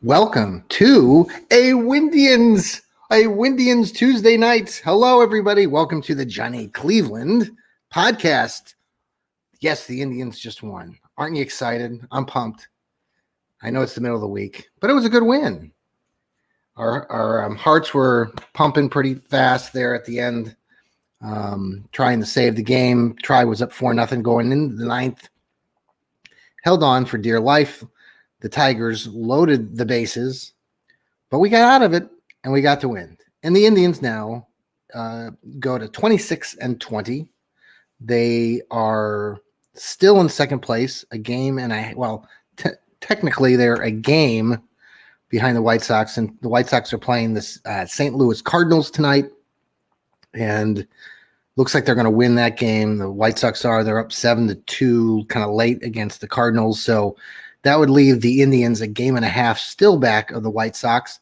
Welcome to a Windians Tuesday night. Hello, everybody. Welcome to the Johnny Cleveland podcast. Yes, the Indians just won. Aren't you excited? I'm pumped. I know it's the middle of the week, but it was a good win. Our hearts were pumping pretty fast there at the end, trying to save the game. Try was up 4-0 going into the ninth. Held on for dear life. The Tigers loaded the bases, but we got out of it and we got to win. And the Indians now go to 26-20. They are still in second place, a game technically they're a game behind the White Sox, and the White Sox are playing the St. Louis Cardinals tonight, and looks like they're going to win that game. The White Sox they're up 7-2, kind of late against the Cardinals, so that would leave the Indians a game and a half still back of the White Sox.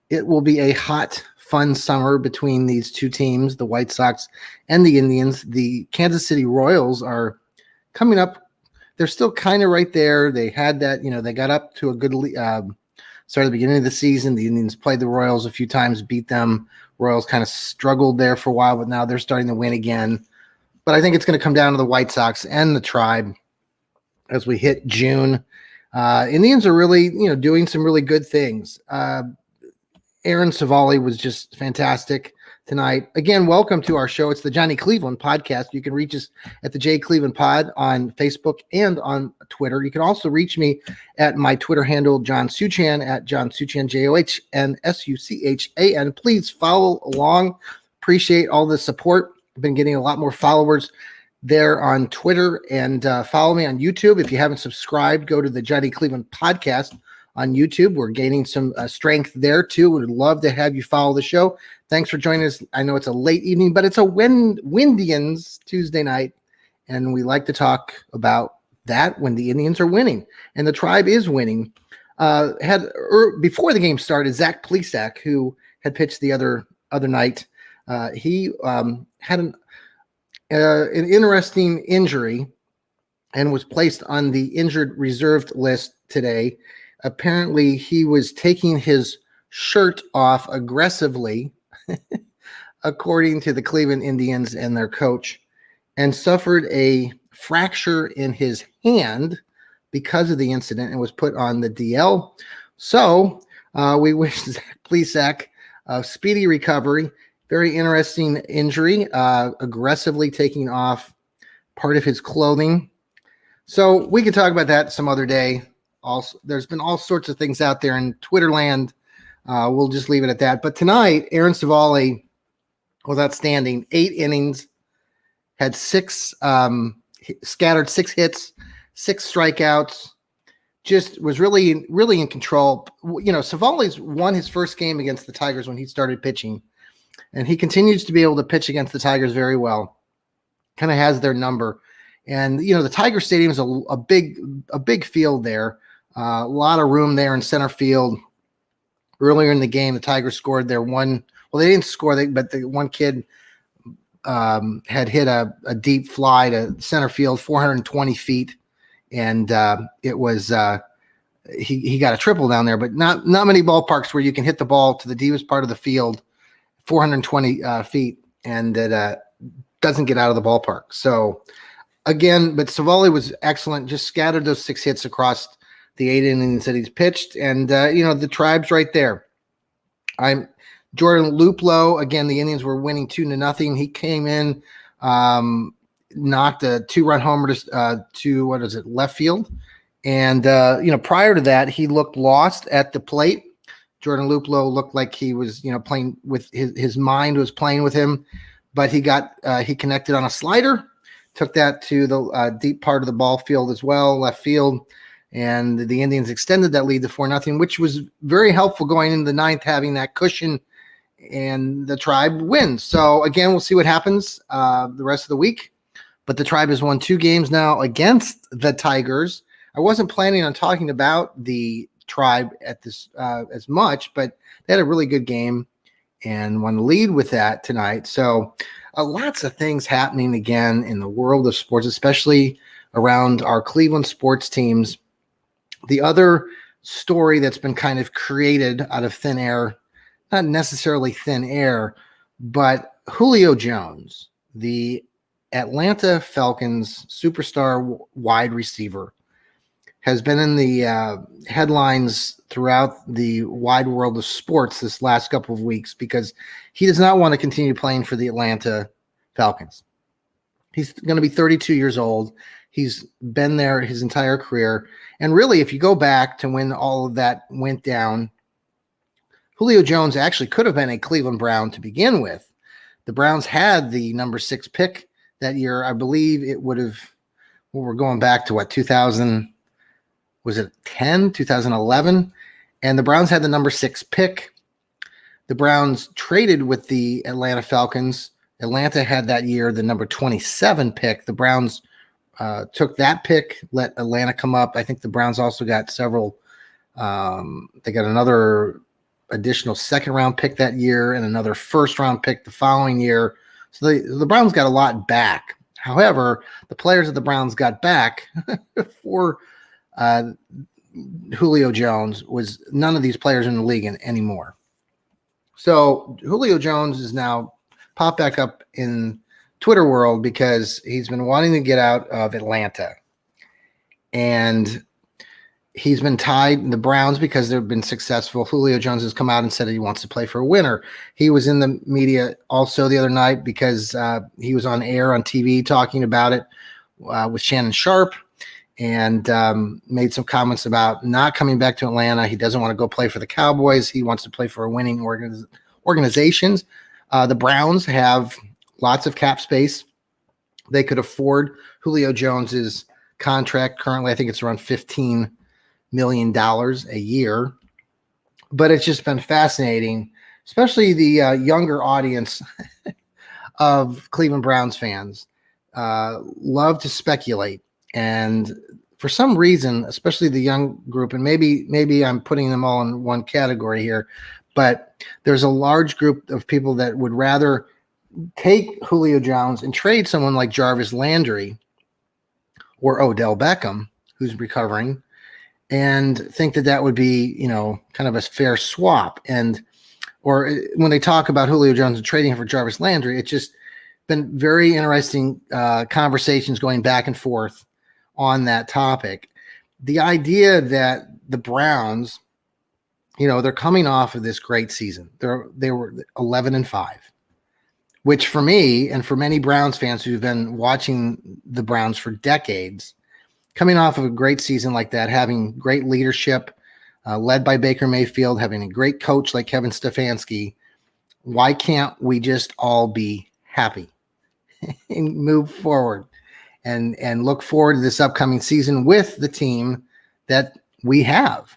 It will be a hot, fun summer between these two teams, the White Sox and the Indians. The Kansas City Royals are coming up. They're still kind of right there. They had that, they got up to a good start at the beginning of the season. The Indians played the Royals a few times, beat them. Royals kind of struggled there for a while, but now they're starting to win again. But I think it's going to come down to the White Sox and the Tribe as we hit June. Indians are really, doing some really good things. Aaron Savali was just fantastic tonight. Again, welcome to our show. It's the Johnny Cleveland podcast. You can reach us at the J Cleveland Pod on Facebook and on Twitter. You can also reach me at my Twitter handle, John Suchan, at John Suchan, JOHNSUCHAN. Please follow along. Appreciate all the support. I've been getting a lot more followers there on Twitter, and follow me on YouTube. If you haven't subscribed, go to the Johnny Cleveland podcast on YouTube. We're gaining some strength there too. Would love to have you follow the show. Thanks for joining us. I know it's a late evening, but it's a Windians Tuesday night, and we like to talk about that when the Indians are winning and the Tribe is winning. Before the game started, Zach Plesac, who had pitched the other night, he had an interesting injury and was placed on the injured reserved list today. Apparently, he was taking his shirt off aggressively, according to the Cleveland Indians and their coach, and suffered a fracture in his hand because of the incident and was put on the DL. So we wish Zach Plesac a speedy recovery. Very interesting injury, aggressively taking off part of his clothing. So we can talk about that some other day. Also, there's been all sorts of things out there in Twitter land. We'll just leave it at that. But tonight, Aaron Savali was outstanding. 8 innings, had scattered 6 hits, 6 strikeouts. Just was really, really in control. Savali's won his first game against the Tigers when he started pitching. And he continues to be able to pitch against the Tigers very well. Kind of has their number. And, the Tiger Stadium is a big field there. A lot of room there in center field. Earlier in the game, the Tigers scored their one. Well, they didn't score, but the one kid had hit a deep fly to center field, 420 feet. And it was he got a triple down there, but not many ballparks where you can hit the ball to the deepest part of the field, 420 feet, and it doesn't get out of the ballpark. So, again, but Savali was excellent, just scattered those 6 hits across the 8 innings that he's pitched, and, the Tribe's right there. Jordan Luplow, again, the Indians were winning 2-0. He came in, knocked a 2-run homer to left field, and, prior to that, he looked lost at the plate. Jordan Luplow looked like he was, playing with his mind was playing with him, but he connected on a slider, took that to the deep part of the ball field as well, left field, and the Indians extended that lead to 4-0, which was very helpful going into the ninth, having that cushion, and the Tribe wins. So again, we'll see what happens the rest of the week, but the Tribe has won 2 games now against the Tigers. I wasn't planning on talking about the Tribe at this as much, but they had a really good game and want to lead with that tonight. So lots of things happening again in the world of sports, especially around our Cleveland sports teams. The other story that's been kind of created out of thin air, not necessarily thin air, but Julio Jones, the Atlanta Falcons superstar wide receiver, has been in the headlines throughout the wide world of sports this last couple of weeks because he does not want to continue playing for the Atlanta Falcons. He's going to be 32 years old. He's been there his entire career. And really, if you go back to when all of that went down, Julio Jones actually could have been a Cleveland Brown to begin with. The Browns had the number 6 pick that year. I believe it would have, well, we're going back to 2000, was it 10, 2011? And the Browns had the number 6 pick. The Browns traded with the Atlanta Falcons. Atlanta had that year the number 27 pick. The Browns took that pick, let Atlanta come up. I think the Browns also got several. They got another additional second-round pick that year and another first-round pick the following year. So the Browns got a lot back. However, the players that the Browns got back for Julio Jones was none of these players in the league anymore. So Julio Jones is now popped back up in Twitter world because he's been wanting to get out of Atlanta. And he's been tied in the Browns because they've been successful. Julio Jones has come out and said that he wants to play for a winner. He was in the media also the other night because he was on air on TV talking about it with Shannon Sharp and made some comments about not coming back to Atlanta. He doesn't want to go play for the Cowboys. He wants to play for a winning organizations. The Browns have lots of cap space. They could afford Julio Jones's contract. Currently, I think it's around $15 million a year. But it's just been fascinating, especially the younger audience of Cleveland Browns fans love to speculate. And for some reason, especially the young group, and maybe I'm putting them all in one category here, but there's a large group of people that would rather take Julio Jones and trade someone like Jarvis Landry or Odell Beckham, who's recovering, and think that would be, kind of a fair swap. Or when they talk about Julio Jones and trading him for Jarvis Landry, it's just been very interesting conversations going back and forth on that topic. The idea that the Browns, they're coming off of this great season. They were 11-5, which for me and for many Browns fans who've been watching the Browns for decades, coming off of a great season like that, having great leadership led by Baker Mayfield, having a great coach like Kevin Stefanski, why can't we just all be happy and move forward and look forward to this upcoming season with the team that we have?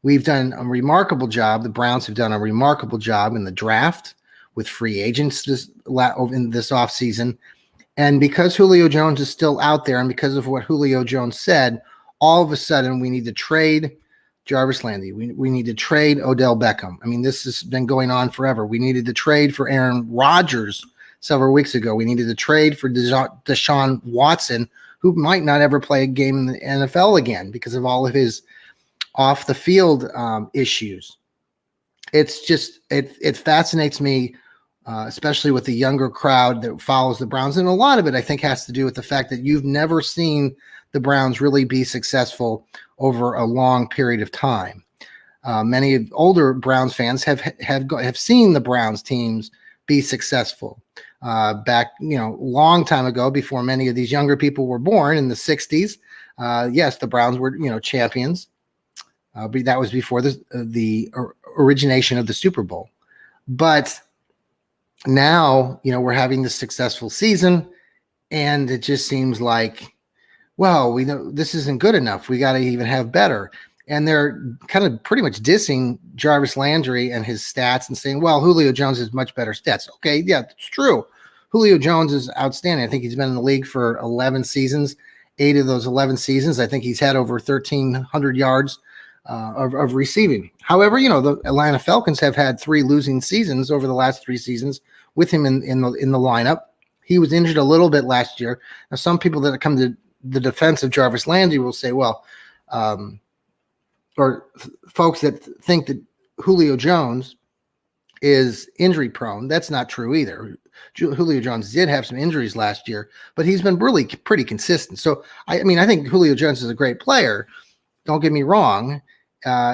We've done a remarkable job. The Browns have done a remarkable job in the draft with free agents in this offseason. And because Julio Jones is still out there and because of what Julio Jones said, all of a sudden we need to trade Jarvis Landry. We need to trade Odell Beckham. I mean, this has been going on forever. We needed to trade for Aaron Rodgers several weeks ago. We needed to trade for Deshaun Watson, who might not ever play a game in the NFL again because of all of his off the field issues. It's just, it fascinates me, especially with the younger crowd that follows the Browns. And a lot of it, I think, has to do with the fact that you've never seen the Browns really be successful over a long period of time. Many older Browns fans have seen the Browns teams be successful back, long time ago, before many of these younger people were born in the 60s. Yes, the Browns were, champions. But that was before the origination of the Super Bowl. But now, we're having this successful season, and it just seems like, well, we know this isn't good enough. We got to even have better. And they're kind of pretty much dissing Jarvis Landry and his stats and saying, well, Julio Jones has much better stats. Okay, yeah, it's true. Julio Jones is outstanding. I think he's been in the league for 11 seasons. 8 of those 11 seasons, I think he's had over 1,300 yards of receiving. However, the Atlanta Falcons have had 3 losing seasons over the last 3 seasons with him in the lineup. He was injured a little bit last year. Now, some people that come to the defense of Jarvis Landry will say, well, folks that think that Julio Jones is injury prone. That's not true either. Julio Jones did have some injuries last year, but he's been really pretty consistent. So, I mean, I think Julio Jones is a great player. Don't get me wrong.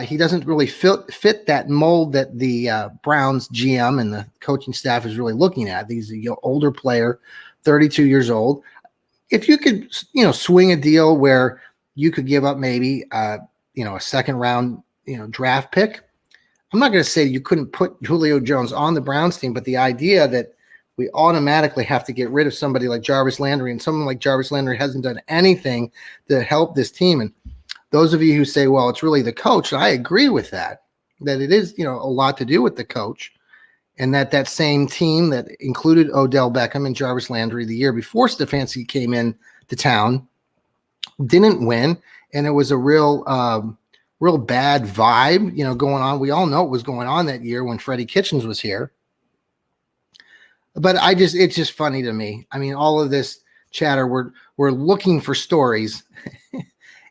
He doesn't really fit that mold that the Browns GM and the coaching staff is really looking at. He's an older player, 32 years old. If you could, swing a deal where you could give up maybe, a second round, draft pick. I'm not going to say you couldn't put Julio Jones on the Browns team, but the idea that we automatically have to get rid of somebody like Jarvis Landry, and someone like Jarvis Landry hasn't done anything to help this team. And those of you who say, well, it's really the coach, I agree with that it is, a lot to do with the coach, and that same team that included Odell Beckham and Jarvis Landry the year before Stefanski came in to town didn't win, and it was a real bad vibe, going on. We all know what was going on that year when Freddie Kitchens was here. But it's just funny to me. I mean, all of this chatter, we're looking for stories.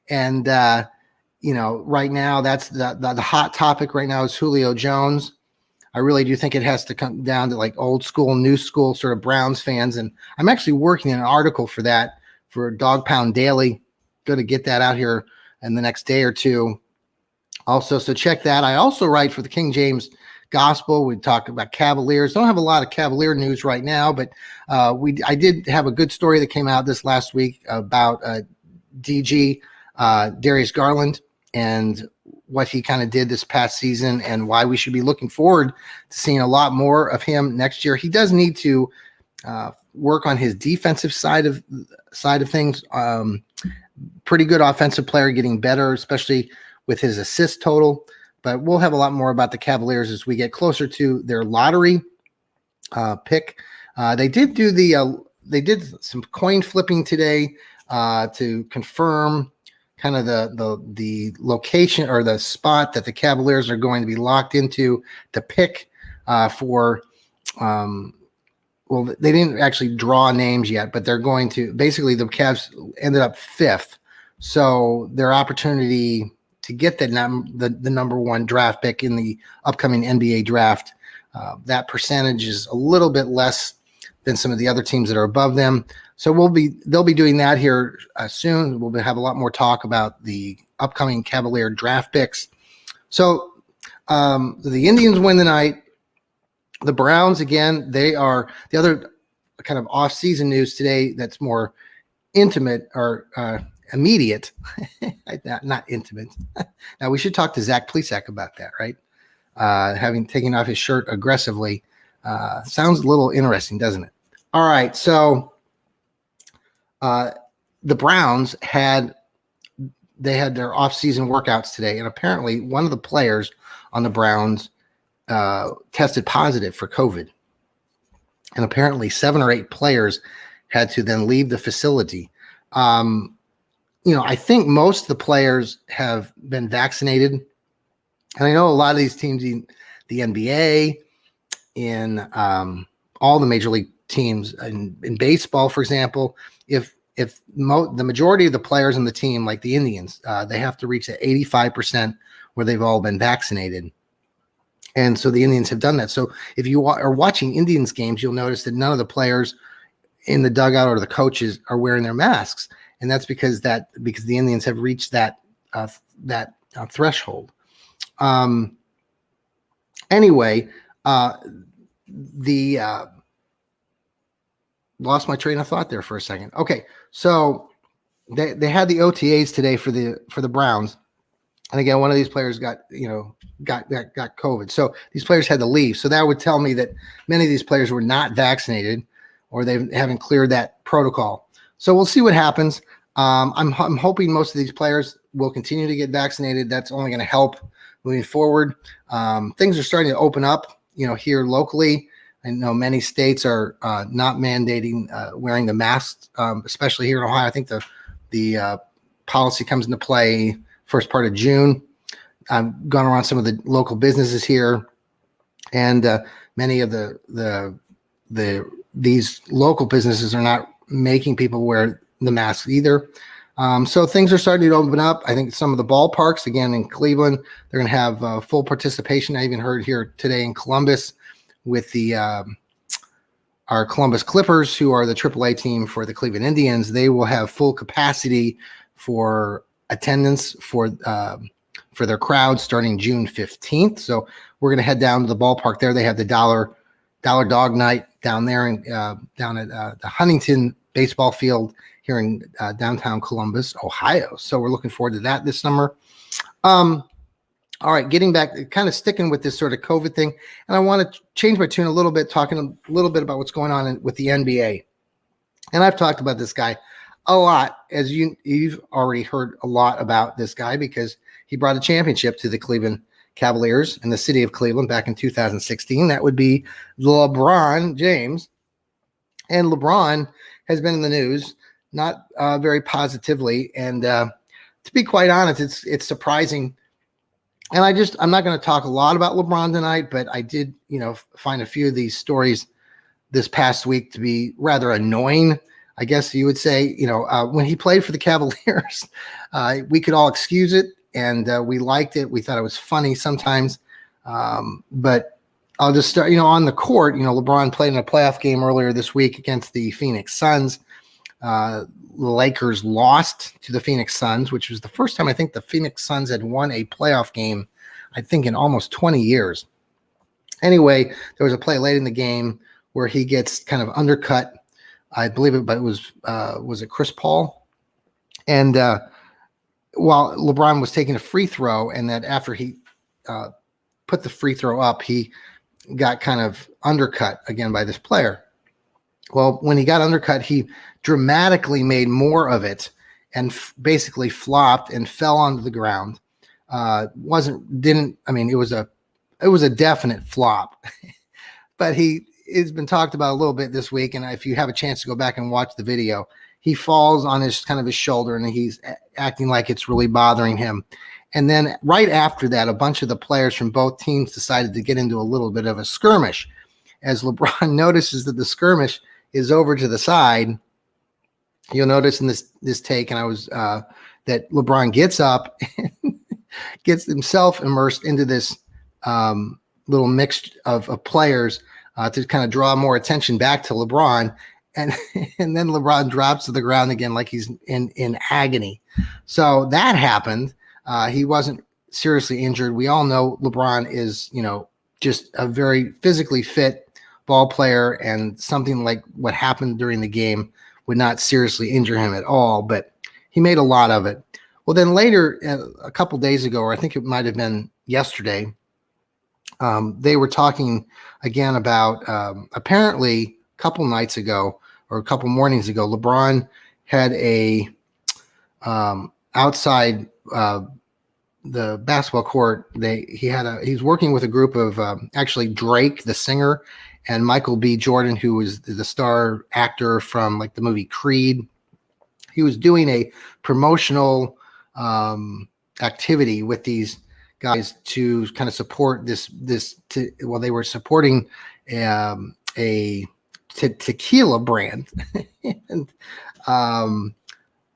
And, right now that's the hot topic right now is Julio Jones. I really do think it has to come down to like old school, new school sort of Browns fans. And I'm actually working an article for that for Dog Pound Daily. Going to get that out here in the next day or two. Also, so check that. I also write for the King James Gospel. We talk about Cavaliers. Don't have a lot of Cavalier news right now, but I did have a good story that came out this last week about DG Darius Garland and what he kind of did this past season and why we should be looking forward to seeing a lot more of him next year. He does need to work on his defensive side of things. Pretty good offensive player, getting better, especially with his assist total. But we'll have a lot more about the Cavaliers as we get closer to their lottery pick. They did some coin flipping today to confirm kind of the location or the spot that the Cavaliers are going to be locked into to pick for. Well, they didn't actually draw names yet, but they're going to. Basically, the Cavs ended up 5th, so their opportunity to get the number one draft pick in the upcoming NBA draft, that percentage is a little bit less than some of the other teams that are above them. So they'll be doing that here soon. We'll have a lot more talk about the upcoming Cavalier draft picks. So the Indians win the night. The Browns, again, they are the other kind of off-season news today that's more intimate or immediate. Not intimate. Now, we should talk to Zach Plesac about that, right? Having taken off his shirt aggressively. Sounds a little interesting, doesn't it? All right, so the Browns had their off-season workouts today, and apparently one of the players on the Browns tested positive for COVID. And apparently 7 or 8 players had to then leave the facility. I think most of the players have been vaccinated. And I know a lot of these teams in the NBA, in all the major league teams, in baseball, for example, if the majority of the players on the team, like the Indians, they have to reach that 85% where they've all been vaccinated. And so the Indians have done that. So if you are watching Indians games, you'll notice that none of the players in the dugout or the coaches are wearing their masks. And that's because the Indians have reached that threshold. Anyway, lost my train of thought there for a second. Okay, so they had the OTAs today for the Browns. And again, one of these players got COVID. So these players had to leave. So that would tell me that many of these players were not vaccinated or they haven't cleared that protocol. So we'll see what happens. I'm hoping most of these players will continue to get vaccinated. That's only going to help moving forward. Things are starting to open up, here locally. I know many states are not mandating wearing the mask, especially here in Ohio. I think the policy comes into play first part of June. I've gone around some of the local businesses here, and many of these local businesses are not making people wear the mask either. So things are starting to open up. I think some of the ballparks, again, in Cleveland, they're going to have full participation. I even heard here today in Columbus with the our Columbus Clippers, who are the AAA team for the Cleveland Indians. They will have full capacity for attendance for their crowd starting June 15th. So we're going to head down to the ballpark there. They have the Dollar Dog Night down there and down at the Huntington baseball field here in downtown Columbus, Ohio. So we're looking forward to that this summer. All right, getting back, kind of sticking with this sort of COVID thing, and I want to change my tune a little bit, talking a little bit about what's going on with the NBA. And I've talked about this guy a lot, as you've already heard a lot about this guy because he brought a championship to the Cleveland Cavaliers in the city of Cleveland back in 2016. That would be LeBron James. And LeBron has been in the news, not very positively. And to be quite honest, it's surprising. And I'm not going to talk a lot about LeBron tonight, but I did, find a few of these stories this past week to be rather annoying, I guess you would say. When he played for the Cavaliers, we could all excuse it, and we liked it. We thought it was funny sometimes. But I'll just start, on the court. LeBron played in a playoff game earlier this week against the Phoenix Suns. The Lakers lost to the Phoenix Suns, which was the first time I think the Phoenix Suns had won a playoff game, I think, in almost 20 years. Anyway, there was a play late in the game where he gets kind of undercut. I believe it, but it was it Chris Paul? And while LeBron was taking a free throw, and that after he put the free throw up, he got kind of undercut again by this player. Well, when he got undercut, he dramatically made more of it and basically flopped and fell onto the ground. It was a definite flop, but it's been talked about a little bit this week. And if you have a chance to go back and watch the video, he falls on his shoulder and he's acting like it's really bothering him. And then right after that, a bunch of the players from both teams decided to get into a little bit of a skirmish. As LeBron notices that the skirmish is over to the side, you'll notice in this take, and that LeBron gets up and gets himself immersed into this little mix of players to kind of draw more attention back to LeBron. And then LeBron drops to the ground again like he's in agony. So that happened. He wasn't seriously injured. We all know LeBron is, just a very physically fit ball player, and something like what happened during the game would not seriously injure him at all, but he made a lot of it. Well, then later, a couple days ago, or I think it might have been yesterday, they were talking again about apparently a couple nights ago or a couple mornings ago, LeBron had a outside the basketball court. He's working with a group of actually Drake, the singer, and Michael B. Jordan, who was the star actor from like the movie Creed. He was doing a promotional activity with these guys to kind of support they were supporting a tequila brand. And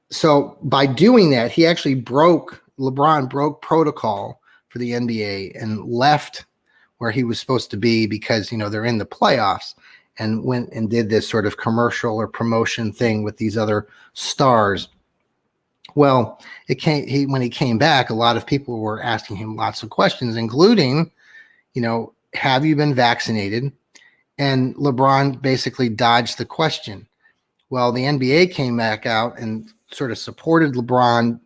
so by doing that, LeBron broke protocol for the NBA and left where he was supposed to be because, they're in the playoffs, and went and did this sort of commercial or promotion thing with these other stars. Well, when he came back, a lot of people were asking him lots of questions, including, have you been vaccinated? And LeBron basically dodged the question. Well, the NBA came back out and sort of supported LeBron,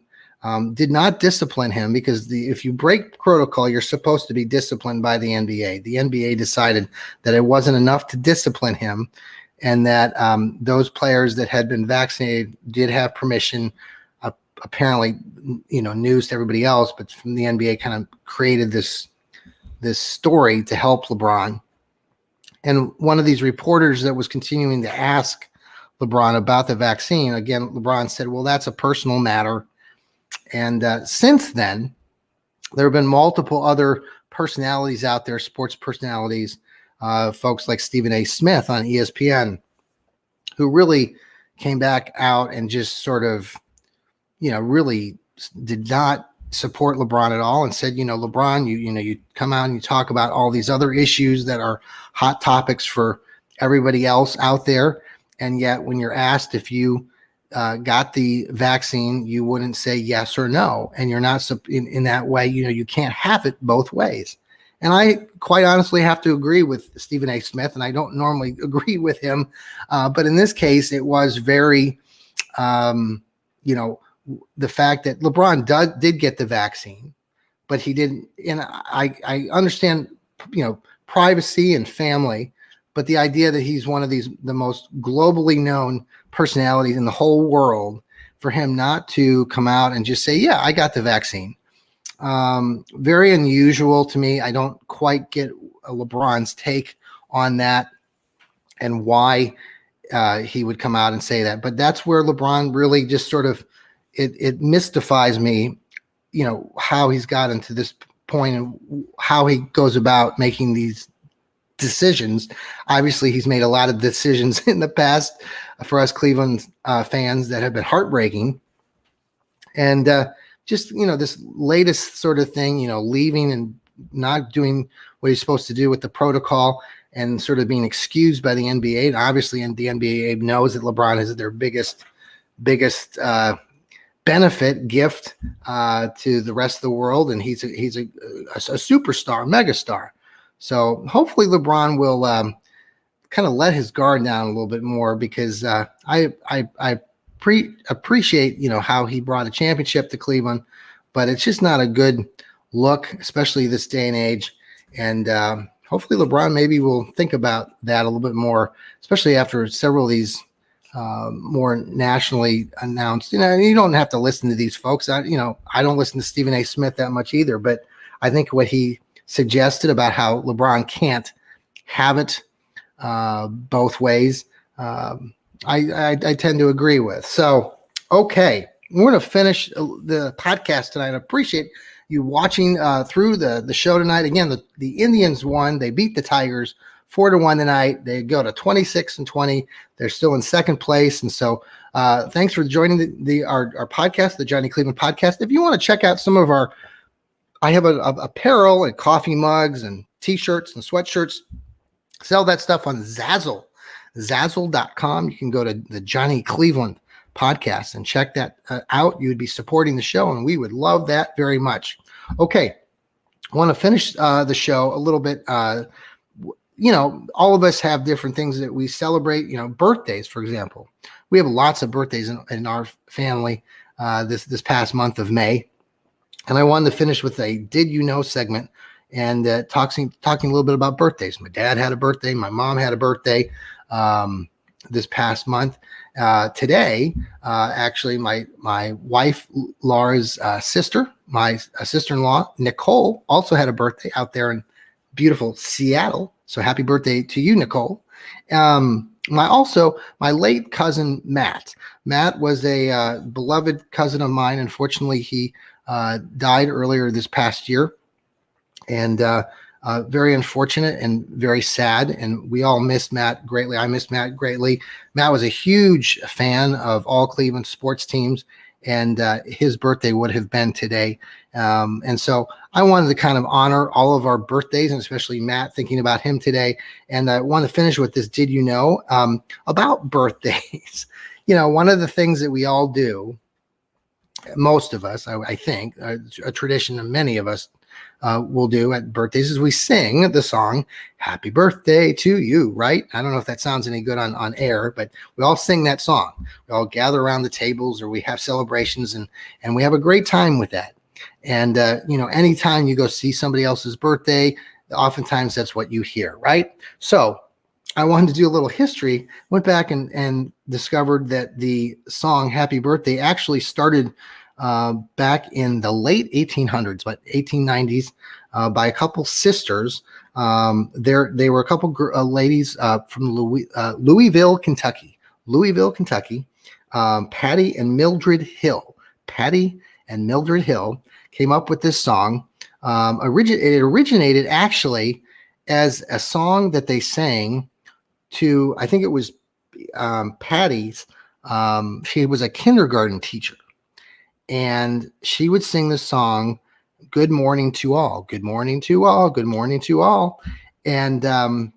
did not discipline him because if you break protocol, you're supposed to be disciplined by the NBA. The NBA decided that it wasn't enough to discipline him, and that those players that had been vaccinated did have permission. Apparently, news to everybody else, but from the NBA kind of created this story to help LeBron. And one of these reporters that was continuing to ask LeBron about the vaccine, again, LeBron said, well, that's a personal matter. And since then, there have been multiple other personalities out there, sports personalities, folks like Stephen A. Smith on ESPN, who really came back out and just sort of really did not support LeBron at all and said, LeBron, you come out and you talk about all these other issues that are hot topics for everybody else out there. And yet when you're asked if you got the vaccine, you wouldn't say yes or no. And you're not in that way, you can't have it both ways. And I quite honestly have to agree with Stephen A. Smith, and I don't normally agree with him. But in this case, it was very, the fact that LeBron did get the vaccine, but he didn't. And I understand, privacy and family, but the idea that he's one of the most globally known personalities in the whole world, for him not to come out and just say, yeah, I got the vaccine. Very unusual to me. I don't quite get LeBron's take on that and why he would come out and say that. But that's where LeBron really just sort of, it mystifies me, how he's gotten to this point and how he goes about making these decisions. Obviously, he's made a lot of decisions in the past for us Cleveland fans that have been heartbreaking. And just, this latest sort of thing, leaving and not doing what he's supposed to do with the protocol and sort of being excused by the NBA. And obviously, the NBA knows that LeBron is their biggest benefit gift to the rest of the world. And he's a superstar, megastar. So hopefully LeBron will kind of let his guard down a little bit more, because I appreciate, how he brought a championship to Cleveland, but it's just not a good look, especially this day and age. And hopefully LeBron maybe will think about that a little bit more, especially after several of these more nationally announced. You don't have to listen to these folks. I don't listen to Stephen A. Smith that much either, but I think what he suggested about how LeBron can't have it both ways, I tend to agree with. So, okay, we're going to finish the podcast tonight. I appreciate you watching through the show tonight. Again, the Indians won. They beat the Tigers 4-1 tonight. They go to 26-20. They're still in second place. And so thanks for joining our podcast, the Johnny Cleveland podcast. If you want to check out some of I have apparel and coffee mugs and T-shirts and sweatshirts. Sell that stuff on Zazzle. Zazzle.com. You can go to the Johnny Cleveland podcast and check that out. You would be supporting the show, and we would love that very much. Okay, I want to finish the show a little bit. All of us have different things that we celebrate. Birthdays, for example. We have lots of birthdays in our family this past month of May. And I wanted to finish with a Did You Know segment and talking a little bit about birthdays. My dad had a birthday. My mom had a birthday this past month. Today, actually, my wife, Laura's sister, my sister-in-law, Nicole, also had a birthday out there in beautiful Seattle. So happy birthday to you, Nicole. My late cousin, Matt. Matt was a beloved cousin of mine. Unfortunately, he died earlier this past year, and very unfortunate and very sad. And we all miss Matt greatly. I miss Matt greatly. Matt was a huge fan of all Cleveland sports teams, and his birthday would have been today. And so I wanted to kind of honor all of our birthdays, and especially Matt, thinking about him today. And I want to finish with this Did You Know about birthdays? One of the things that we all do, most of us, I think, a tradition that many of us will do at birthdays, is we sing the song Happy Birthday to You, right? I don't know if that sounds any good on air, but we all sing that song. We all gather around the tables, or we have celebrations, and we have a great time with that. And, anytime you go see somebody else's birthday, oftentimes that's what you hear, right? So I wanted to do a little history, went back and discovered that the song Happy Birthday actually started back in the late 1800s, but 1890s, by a couple sisters. They were a couple ladies from Louisville, Kentucky. Patty and Mildred Hill. Patty and Mildred Hill came up with this song. It originated actually as a song that they sang to, I think it was Patty's. She was a kindergarten teacher. and she would sing the song, "Good morning to all, good morning to all, good morning to all." And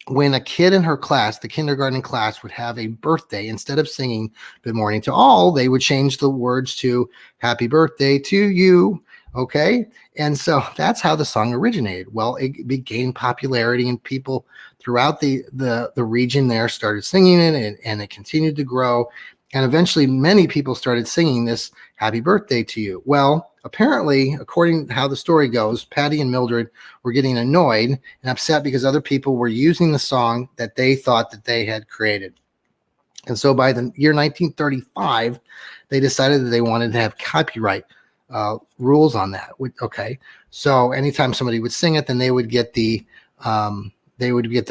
when a kid in her class, the kindergarten class, would have a birthday, instead of singing "Good morning to all," they would change the words to "Happy birthday to you." Okay. And so that's how the song originated. Well, it gained popularity, and people throughout the region there started singing it, and it continued to grow. And eventually many people started singing this "Happy birthday to you." Well, apparently, according to how the story goes, Patty and Mildred were getting annoyed and upset because other people were using the song that they thought that they had created. And so by the year 1935, they decided that they wanted to have copyright rules on that. Okay. So anytime somebody would sing it, then they would get the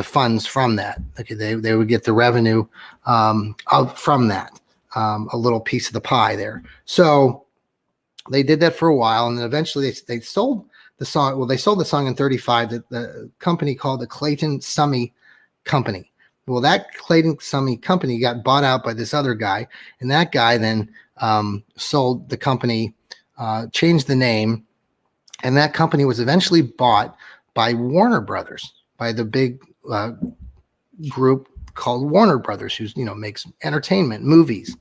funds from that. Okay. They would get the revenue from that, a little piece of the pie there. So they did that for a while, and then eventually they sold the song. Well, they sold the song in 35 to the company called the Clayton Summy Company. Well, that Clayton Summy Company got bought out by this other guy, and that guy then sold the company, changed the name, and that company was eventually bought by Warner Brothers, by the big group called Warner Brothers, who's makes entertainment, movies,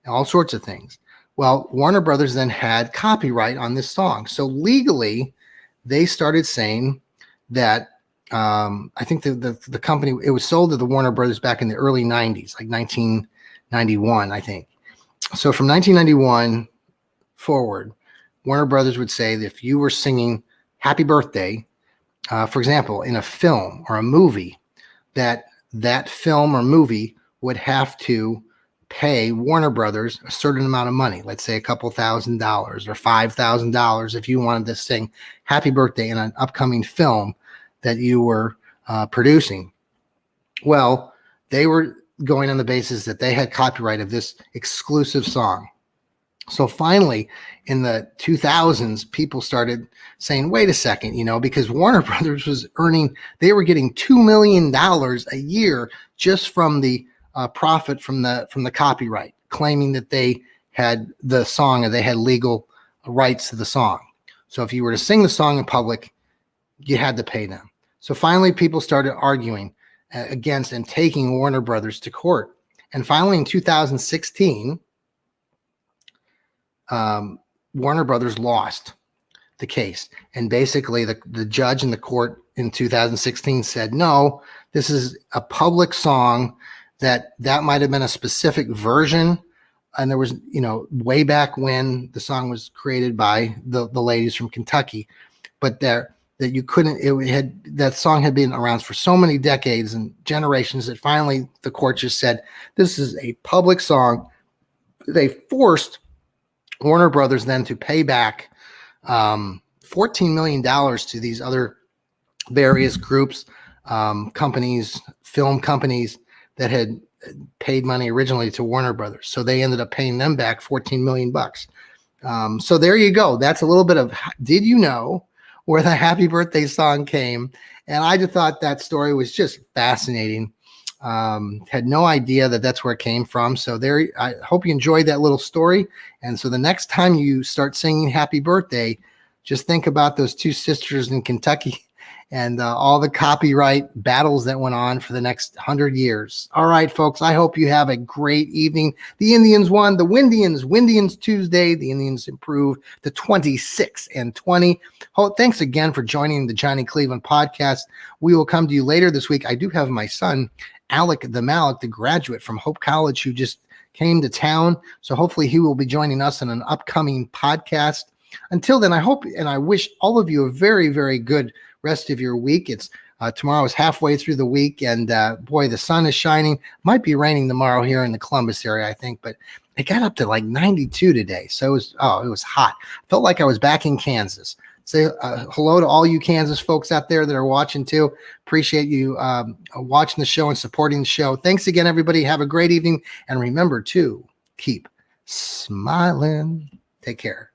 all sorts of things. Well, Warner Brothers then had copyright on this song. So legally, they started saying that I think the company, it was sold to the Warner Brothers back in the early 90s, like 1991, I think. So from 1991 forward, Warner Brothers would say that if you were singing "Happy Birthday," for example, in a film or a movie, that film or movie would have to pay Warner Brothers a certain amount of money, let's say a couple $1,000 or $5,000, if you wanted to sing "Happy Birthday" in an upcoming film that you were producing. Well, they were going on the basis that they had copyright of this exclusive song. So finally, in the 2000s, people started saying, wait a second, because Warner Brothers was they were getting $2 million a year just from the profit from the copyright, claiming that they had the song, or they had legal rights to the song. So if you were to sing the song in public, you had to pay them. So finally, people started arguing against and taking Warner Brothers to court. And finally, in 2016, Warner Brothers lost the case. And basically, the judge in the court in 2016 said, no, this is a public song, that might have been a specific version. And there was, way back when the song was created by the ladies from Kentucky, but that you couldn't, that song had been around for so many decades and generations that finally the court just said, this is a public song. They forced Warner Brothers then to pay back $14 million to these other various groups, companies, film companies that had paid money originally to Warner Brothers. So they ended up paying them back $14 million. So there you go. That's a little bit of, did you know where the Happy Birthday song came? And I just thought that story was just fascinating. Had no idea that that's where it came from. So there, I hope you enjoyed that little story. And so the next time you start singing "Happy Birthday," just think about those two sisters in Kentucky and all the copyright battles that went on for the next 100 years. All right, folks, I hope you have a great evening. The Indians won. The Windians Tuesday. The Indians improved to 26-20. Thanks again for joining the Johnny Cleveland podcast. We will come to you later this week. I do have my son, Alec the Malik, the graduate from Hope College, who just came to town. So hopefully he will be joining us in an upcoming podcast. Until then, I hope and I wish all of you a very, very good rest of your week. It's tomorrow is halfway through the week, and boy, the sun is shining. Might be raining tomorrow here in the Columbus area, I think, but it got up to like 92 today. So it was hot. Felt like I was back in Kansas. Say hello to all you Kansas folks out there that are watching too. Appreciate you watching the show and supporting the show. Thanks again, everybody. Have a great evening. And remember to keep smiling. Take care.